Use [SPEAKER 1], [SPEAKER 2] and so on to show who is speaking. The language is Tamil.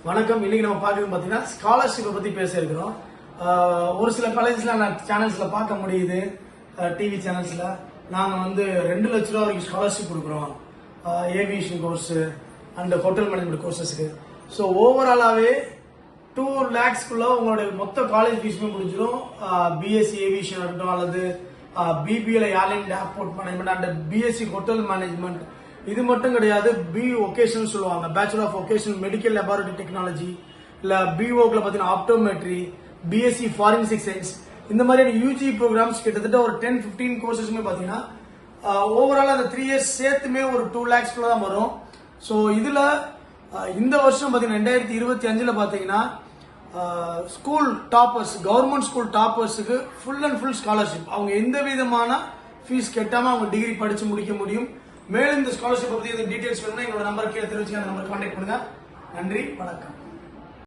[SPEAKER 1] வணக்கம். இன்னைக்கு நம்ம பார்க்கறது பாத்தீங்கன்னா ஸ்காலர்ஷிப்பை பத்தி பேச இருக்கிறோம். ஒரு சில காலேஜ்ல சேனல்ஸ்ல பார்க்க முடியுது, டிவி சேனல்ஸ்ல நாங்க வந்து 2 லட்சம் ரூபாய் வரைக்கும் ஸ்காலர்ஷிப் கொடுக்குறோம் aviation course and hotel management கோர்சஸ்க்கு. ஸோ ஓவராலாவே 2 lakhsக்குள்ள உங்களுடைய மொத்த காலேஜ் ஃபீஸுமே முடிஞ்சிடும். பிஎஸ்சி ஏவியேஷன் இருக்கட்டும் அல்லது BBL airline airport management and BSc hotel management. இது மட்டும் கிடையாது, பி ஒகேஷன் சொல்லுவாங்க, bachelor of vocation medical laboratory technology, இல்ல பிஓக்ல பாத்தீங்கன்னா ஆப்டோமெட்ரி, பிஎஸ்சி ஃபாரன்சிக் சயின்ஸ், இந்த மாதிரியான யூஜி ப்ரோக்ராம்ஸ் கிட்டத்தட்ட ஒரு 10-15 கோர்சஸ்மே பாத்தீங்கன்னா ஓவரால் அந்த 3 years சேர்த்துமே ஒரு 2 lakhs தான் வரும். ஸோ இதுல இந்த வருஷம் பாத்தீங்கன்னா 2025ல பாத்தீங்கன்னா ஸ்கூல் டாப்பர்ஸ், கவர்மெண்ட் ஸ்கூல் டாப்பர்ஸுக்கு ஃபுல் அண்ட் ஃபுல் ஸ்காலர்ஷிப். அவங்க எந்த விதமான ஃபீஸ் கட்டாம அவங்க டிகிரி படிச்சு முடிக்க முடியும். மேலும் இந்த ஸ்காலர்ஷிப் பத்தி டீடைல்ஸ் வேணும்னா எங்களோட நம்பர் கீழே தெரிவிச்சு அந்த நம்பர் கான்டாக்ட் பண்ணுங்க. நன்றி, வணக்கம்.